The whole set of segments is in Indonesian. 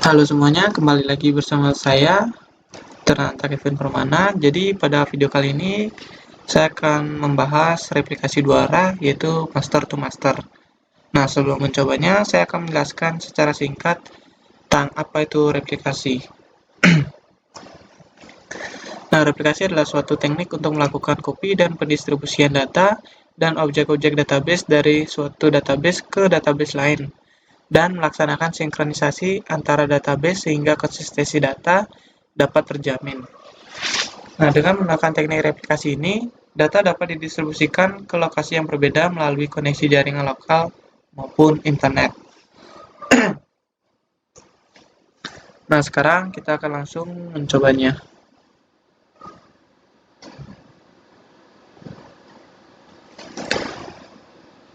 Halo semuanya, kembali lagi bersama saya, Ternanta Kevin Permana. Jadi pada video kali ini saya akan membahas replikasi dua arah, yaitu master to master. Nah, sebelum mencobanya, saya akan menjelaskan secara singkat tentang apa itu replikasi. Nah, replikasi adalah suatu teknik untuk melakukan copy dan pendistribusian data dan objek-objek database dari suatu database ke database lain, dan melaksanakan sinkronisasi antara database sehingga konsistensi data dapat terjamin. Nah, dengan menggunakan teknik replikasi ini, data dapat didistribusikan ke lokasi yang berbeda melalui koneksi jaringan lokal maupun internet. Nah, sekarang kita akan langsung mencobanya.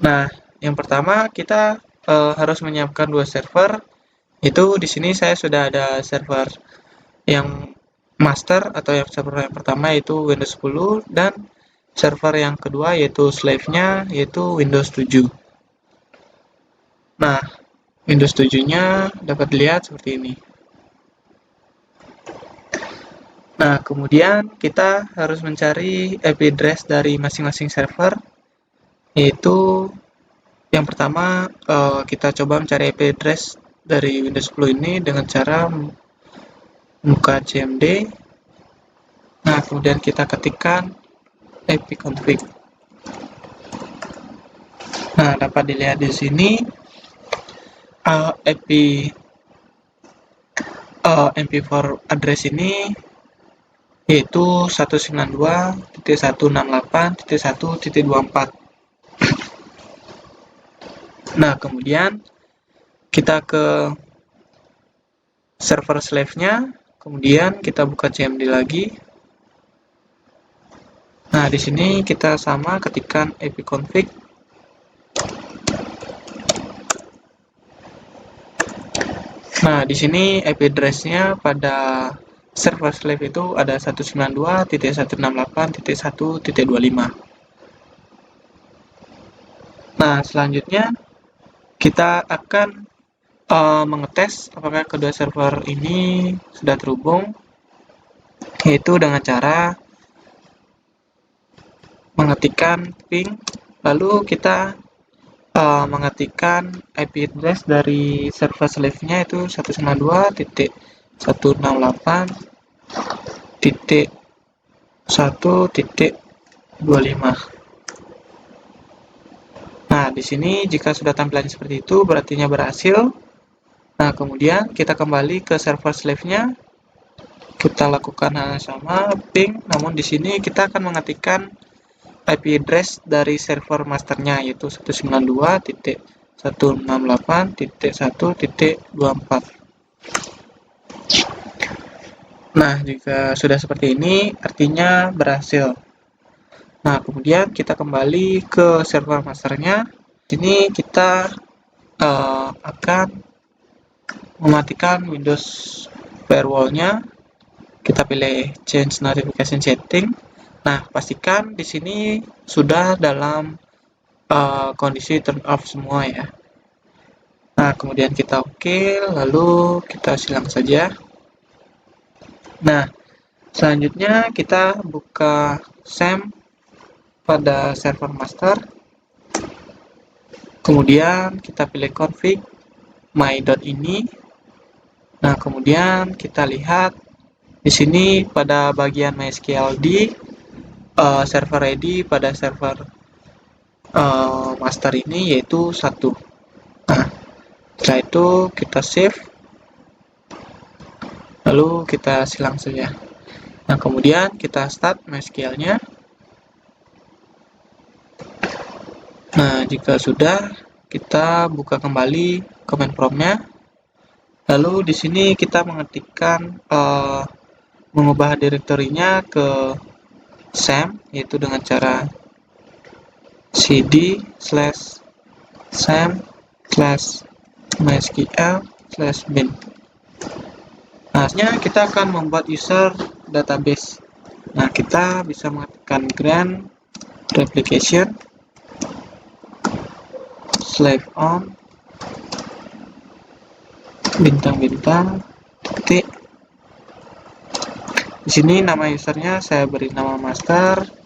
Nah, yang pertama kita harus menyiapkan dua server. Itu di sini saya sudah ada server yang master atau yang server yang pertama yaitu Windows 10 dan server yang kedua yaitu slave-nya yaitu Windows 7. Nah, Windows 7-nya dapat dilihat seperti ini. Nah, kemudian kita harus mencari IP address dari masing-masing server, yaitu yang pertama kita coba mencari IP address dari Windows 10 ini dengan cara membuka cmd. Nah, kemudian kita ketikkan ipconfig. Nah, dapat dilihat di sini IP MP4 address ini yaitu 192.168.1.24. Nah, kemudian kita ke server slave-nya, kemudian kita buka cmd lagi. Nah, di sini kita sama ketikkan ipconfig. Nah, di sini IP address-nya pada server slave itu ada 192.168.1.25. Nah, selanjutnya kita akan mengetes apakah kedua server ini sudah terhubung, yaitu dengan cara mengetikkan ping, lalu kita mengetikkan IP address dari server slave-nya itu 192.168.1.25. Nah, di sini jika sudah tampilannya seperti itu, berarti berhasil. Nah, kemudian kita kembali ke server slave-nya. Kita lakukan hal yang sama, ping, namun di sini kita akan mengetikkan IP address dari server masternya, yaitu 192.168.1.24. Nah, jika sudah seperti ini, artinya berhasil. Nah, kemudian kita kembali ke server masternya. Ini kita akan mematikan Windows firewall-nya. Kita pilih Change Notification Setting. Nah, pastikan di sini sudah dalam kondisi turn off semua ya. Nah, kemudian kita oke, lalu kita silang saja. Nah, selanjutnya kita buka SAM pada server master. Kemudian kita pilih config my.ini. Nah, kemudian kita lihat di sini pada bagian MySQLD server ID pada server master ini yaitu 1. Nah, setelah itu kita save, lalu kita silang saja. Nah, kemudian kita start MySQL-nya. Nah, jika sudah, kita buka kembali command prompt-nya. Lalu di sini kita mengetikkan mengubah direktorinya ke SAM, yaitu dengan cara cd/sam/mysql/bin. Nah, selanjutnya kita akan membuat user database. Nah, kita bisa mengetikkan grant replication slave on bintang-bintang titik. Di sini nama usernya saya beri nama master.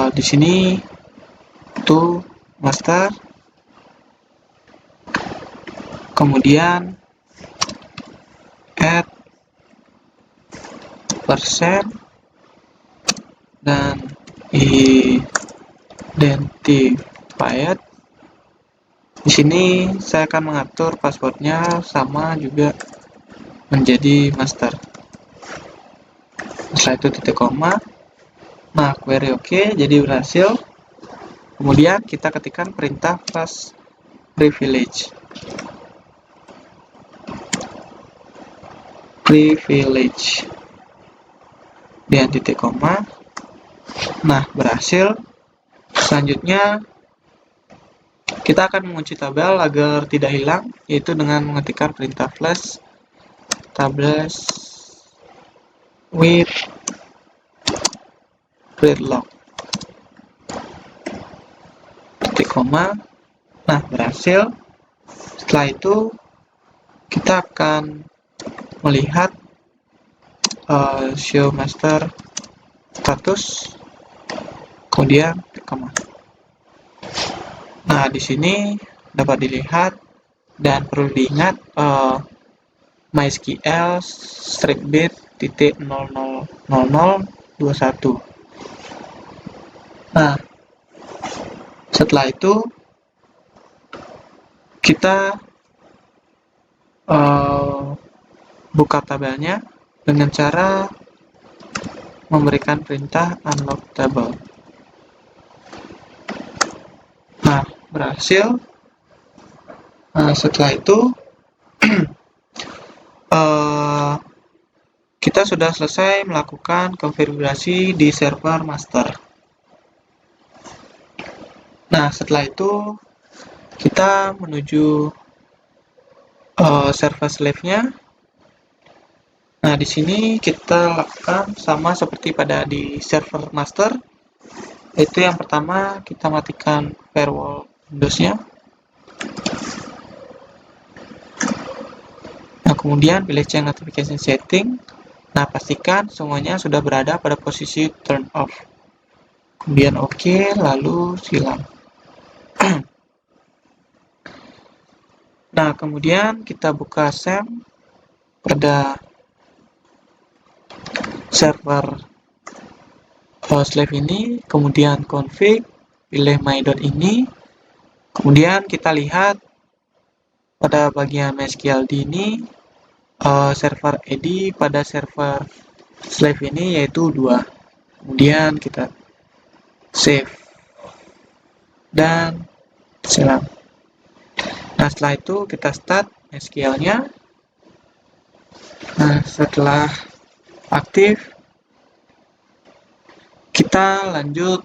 Di sini to master. Kemudian add persen dan identified. Di sini saya akan mengatur passwordnya sama juga menjadi master. Setelah itu titik koma. Nah, query oke, jadi berhasil. Kemudian kita ketikkan perintah flash privilege. Dan titik koma. Nah, berhasil. Selanjutnya kita akan mengunci tabel agar tidak hilang, yaitu dengan mengetikkan perintah flash tables with readlock. Titik koma. Nah, berhasil. Setelah itu kita akan melihat show master status, kemudian titik koma. Nah, di sini dapat dilihat dan perlu diingat MySQL /bit titik 000021. Nah, setelah itu kita buka tabelnya dengan cara memberikan perintah unlock table. Nah, berhasil. Setelah itu kita sudah selesai melakukan konfigurasi di server master. Nah, setelah itu kita menuju server slave-nya. Nah, di sini kita lakukan sama seperti pada di server master. Itu yang pertama, kita matikan firewall Windows-nya. Nah, kemudian pilih change notification setting. Nah, pastikan semuanya sudah berada pada posisi turn off. Kemudian oke, lalu silang. Nah, kemudian kita buka SAM pada server slave ini, kemudian config, pilih my.ini, kemudian kita lihat pada bagian MySQL ini server ID pada server slave ini yaitu 2. Kemudian kita save dan silang. Nah, setelah itu kita start SQL-nya. Nah, setelah aktif, kita lanjut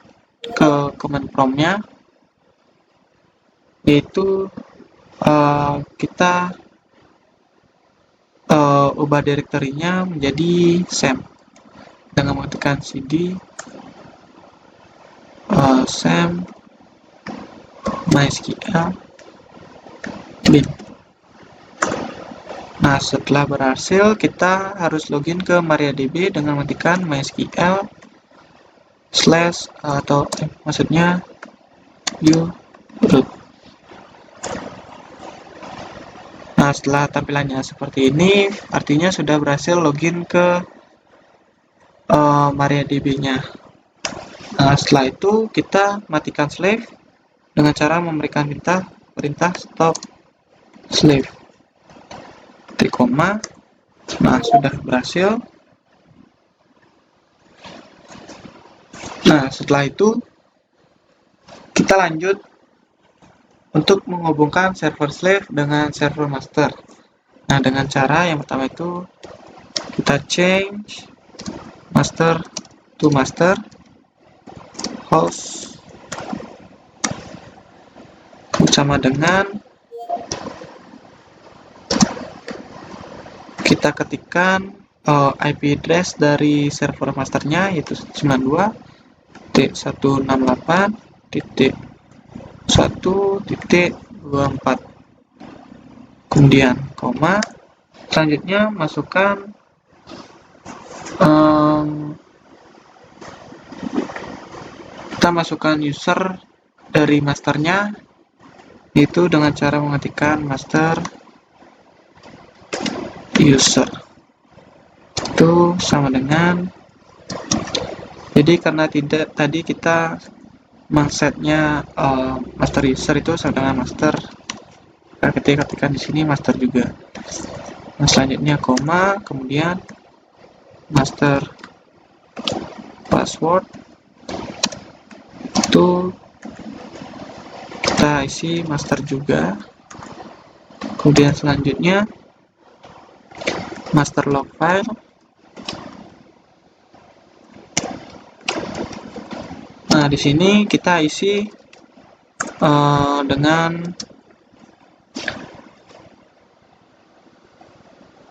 ke command prompt-nya, yaitu kita ubah direktorinya menjadi SAM dengan mengetikkan cd SAM MySQL bin. Nah, setelah berhasil, kita harus login ke MariaDB dengan mengetikkan MySQL maksudnya root. Nah, setelah tampilannya seperti ini, artinya sudah berhasil login ke MariaDB-nya. Nah, setelah itu kita matikan slave dengan cara memberikan perintah stop slave. Titik koma. Nah, sudah berhasil. Nah, setelah itu kita lanjut untuk menghubungkan server slave dengan server master. Nah, dengan cara yang pertama itu kita change master to master host sama dengan kita ketikkan IP address dari server masternya yaitu 92.168.1.0 24. Kemudian koma. Selanjutnya masukkan kita masukkan user dari masternya, yaitu dengan cara mengetikkan master user. Itu sama dengan, jadi karena tidak tadi kita mengsetnya master user itu sama dengan master, kita ketikkan di sini master juga. Nah, selanjutnya koma, kemudian master password itu kita isi master juga. Kemudian selanjutnya master log file. Nah, di sini kita isi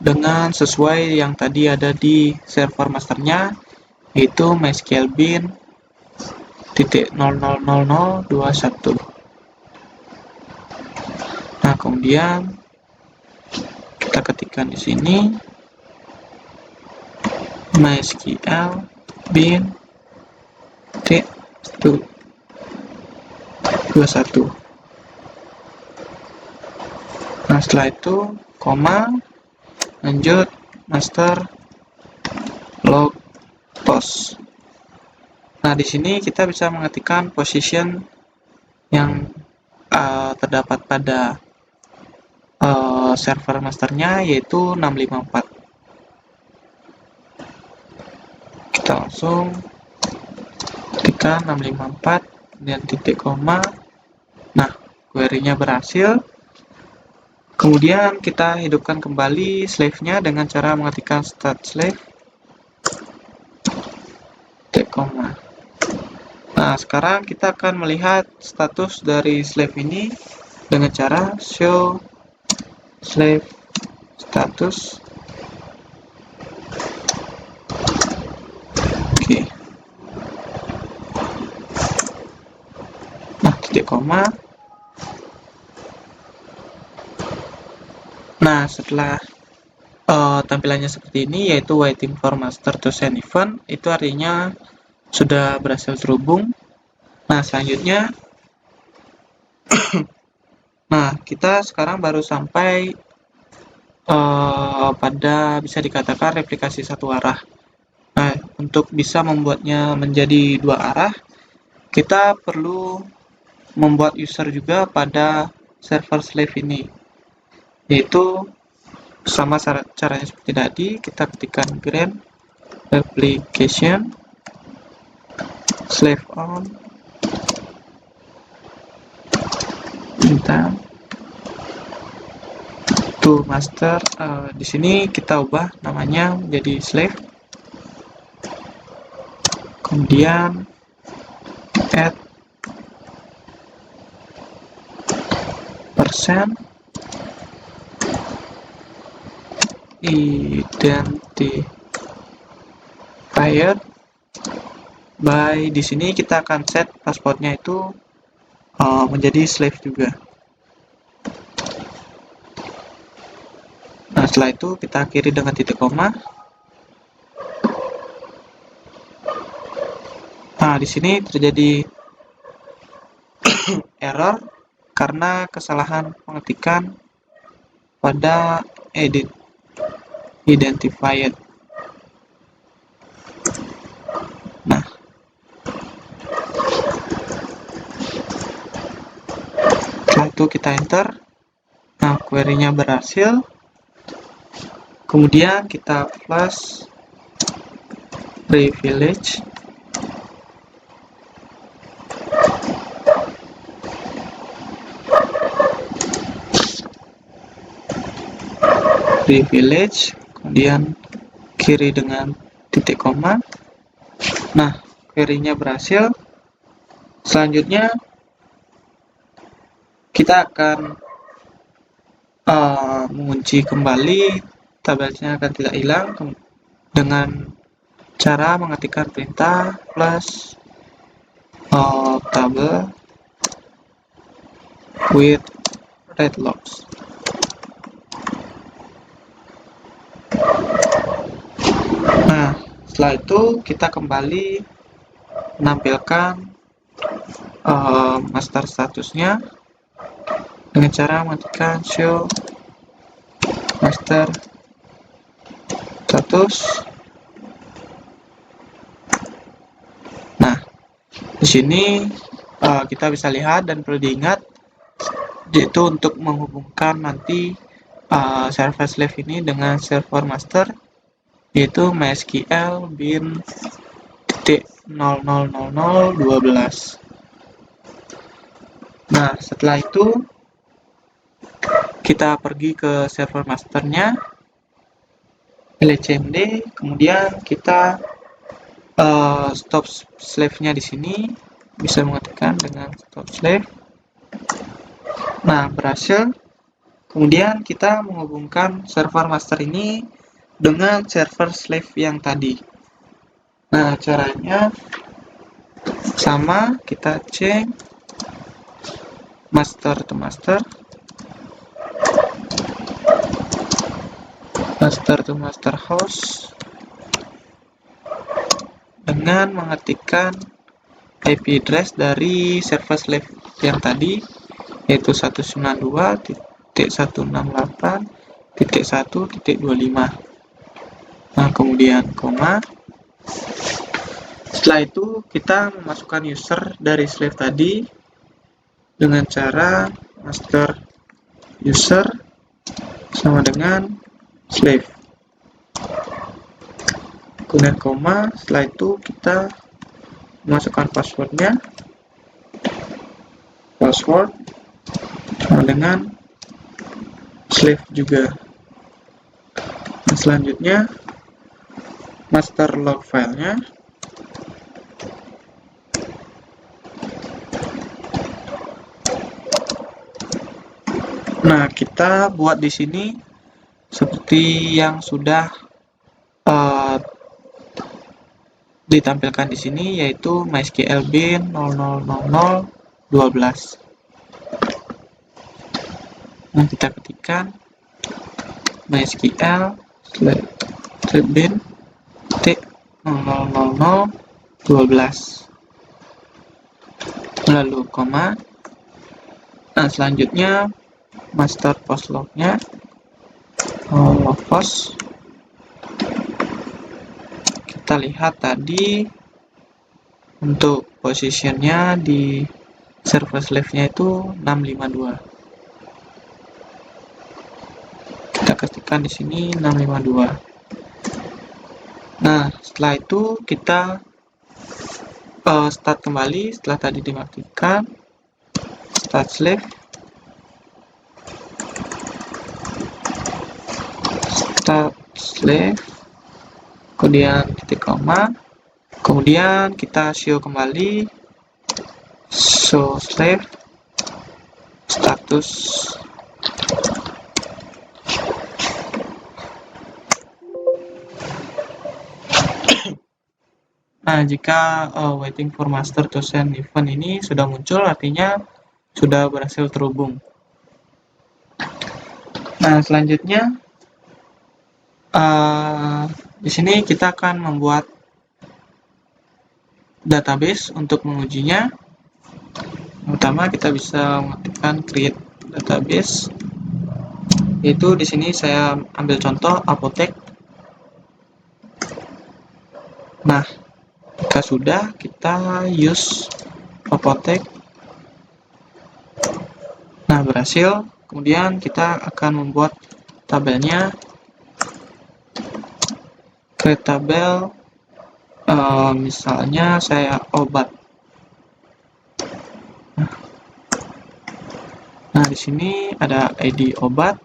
dengan sesuai yang tadi ada di server masternya, yaitu MySQL bin .0000021. Nah, kemudian kita ketikkan di sini MySQL bin .21. Nah, setelah itu koma, lanjut master log post. Nah, di sini kita bisa mengetikkan position yang terdapat pada server masternya, yaitu 654. Kita langsung ketikkan 654 dan titik koma. Nah, query-nya berhasil. Kemudian kita hidupkan kembali slave-nya dengan cara mengetikkan start slave titik koma. Nah, sekarang kita akan melihat status dari slave ini dengan cara show slave status. Oke. Nah, titik koma. Nah, setelah tampilannya seperti ini, yaitu waiting for master to send event, itu artinya sudah berhasil terhubung. Nah, selanjutnya nah, kita sekarang baru sampai pada bisa dikatakan replikasi satu arah. Nah, untuk bisa membuatnya menjadi dua arah, kita perlu membuat user juga pada server slave ini, yaitu sama caranya seperti tadi. Kita ketikkan grant application slave on minta to master. Di sini kita ubah namanya menjadi slave, kemudian add percent identifier by. Di sini kita akan set passwordnya itu menjadi slave juga. Nah, setelah itu kita akhiri dengan titik koma. Nah, di sini terjadi error karena kesalahan pengetikan pada identifier. Nah, setelah itu kita enter. Nah, query-nya berhasil. Kemudian kita flash privilege. Kemudian kiri dengan titik koma. Nah, query-nya berhasil. Selanjutnya kita akan mengunci kembali, tabelnya akan tidak hilang dengan cara mengetikkan perintah plus table with read logs. Nah, setelah itu kita kembali menampilkan master statusnya dengan cara mengetikkan show master status. Nah, di sini kita bisa lihat dan perlu diingat yaitu untuk menghubungkan nanti server slave ini dengan server master, yaitu MySQL bin.000012. Nah, setelah itu kita pergi ke server masternya, LCMD, kemudian kita stop slave-nya di sini, bisa mengetikkan dengan stop slave. Nah, berhasil. Kemudian kita menghubungkan server master ini dengan server slave yang tadi. Nah, caranya sama, kita cek master to master, master to master host, dengan mengetikkan IP address dari server slave yang tadi, yaitu 192.168.1.25. Nah, kemudian koma. Setelah itu kita memasukkan user dari slave tadi dengan cara master user sama dengan slave, kemudian koma. Setelah itu kita masukkan passwordnya, password sama dengan slave juga. Nah, selanjutnya master log filenya. Nah, kita buat di sini seperti yang sudah ditampilkan di sini, yaitu MySQL bin 000012. Nah, kita ketikkan MySQL bin 000012, lalu koma. Nah, selanjutnya master post lognya, log post. Kita lihat tadi untuk positionnya di server slave-nya itu 652. Kita ketikkan di sini 652. Nah, setelah itu kita start kembali setelah tadi dimatikan. Start slave, start slave, kemudian titik koma, kemudian kita show kembali show slave status. Nah, jika waiting for master to send event ini sudah muncul, artinya sudah berhasil terhubung. Nah, selanjutnya di sini kita akan membuat database untuk mengujinya. Pertama, kita bisa mengetikkan create database, yaitu di sini saya ambil contoh apotek. Nah, jika sudah, kita use apotek. Nah, berhasil. Kemudian kita akan membuat tabelnya, create tabel, misalnya saya obat. Nah, di sini ada ID obat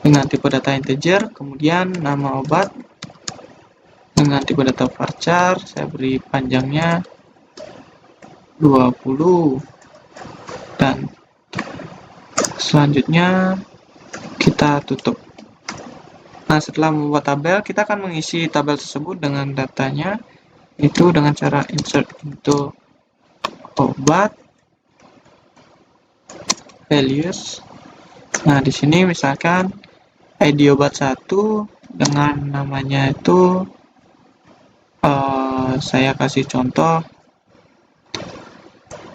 dengan tipe data integer, kemudian nama obat dengan tipe data varchar, saya beri panjangnya 20, dan selanjutnya kita tutup. Nah, setelah membuat tabel, kita akan mengisi tabel tersebut dengan datanya, itu dengan cara insert into obat, values. Nah, di sini misalkan ID obat 1 dengan namanya itu saya kasih contoh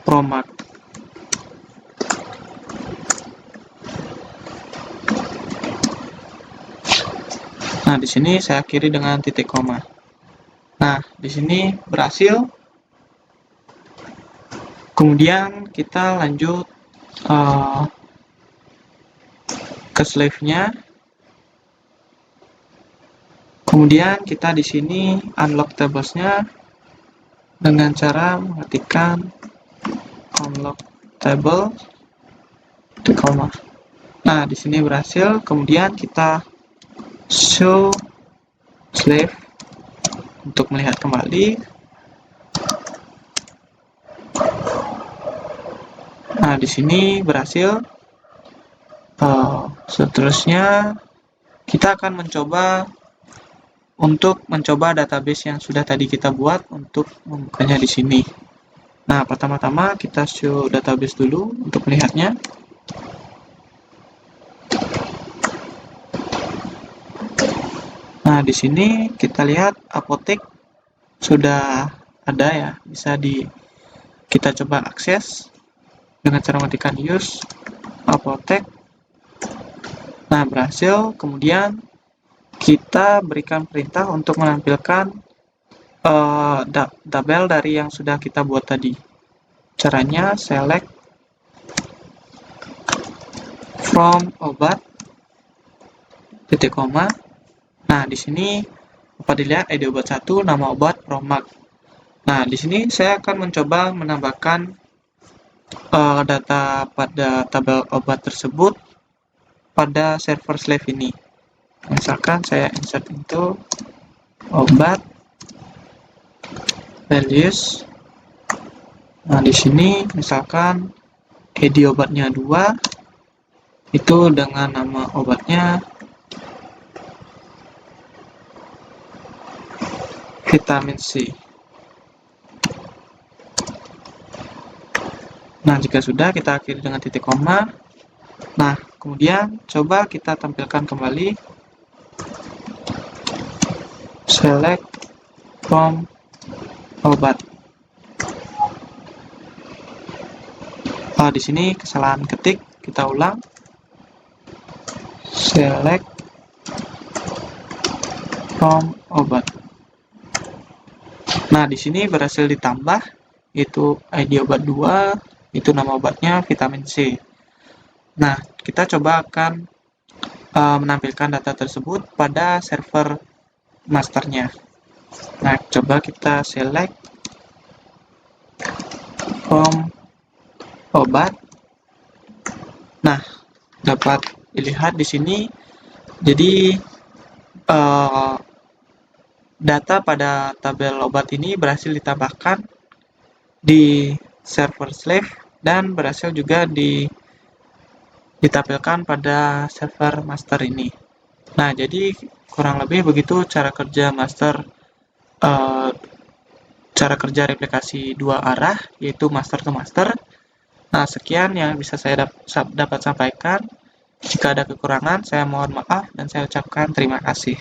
Promax. Nah, di sini saya akhiri dengan titik koma. Nah, di sini berhasil. Kemudian kita lanjut ke slave-nya. Kemudian kita di sini unlock tables-nya dengan cara mengetikkan unlock table titik koma. Nah, di sini berhasil. Kemudian kita show slave untuk melihat kembali. Nah, di sini berhasil. Seterusnya kita akan mencoba database yang sudah tadi kita buat untuk membukanya di sini. Nah, pertama-tama kita show database dulu untuk melihatnya. Nah, di sini kita lihat apotek sudah ada ya, bisa kita coba akses dengan cara mengetikkan use apotek. Nah, berhasil. Kemudian kita berikan perintah untuk menampilkan tabel dari yang sudah kita buat tadi. Caranya select from obat titik koma. Nah, di sini dapat dilihat ID obat 1, nama obat Promax. Nah, di sini saya akan mencoba menambahkan data pada tabel obat tersebut pada server slave ini. Misalkan saya insert into obat values. Nah, di sini misalkan ID obatnya 2 itu dengan nama obatnya vitamin C. Nah, jika sudah, kita akhiri dengan titik koma. Nah, kemudian coba kita tampilkan kembali select from obat. Di sini kesalahan ketik, kita ulang. Select from obat. Nah, di sini berhasil ditambah, itu ID obat 2, itu nama obatnya vitamin C. Nah, kita coba akan menampilkan data tersebut pada server masternya. Nah, coba kita select from obat. Nah, dapat dilihat di sini. Jadi data pada tabel obat ini berhasil ditambahkan di server slave dan berhasil juga ditampilkan pada server master ini. Nah, jadi kurang lebih begitu cara kerja cara kerja replikasi dua arah, yaitu master to master. Nah, sekian yang bisa saya dapat sampaikan. Jika ada kekurangan, saya mohon maaf dan saya ucapkan terima kasih.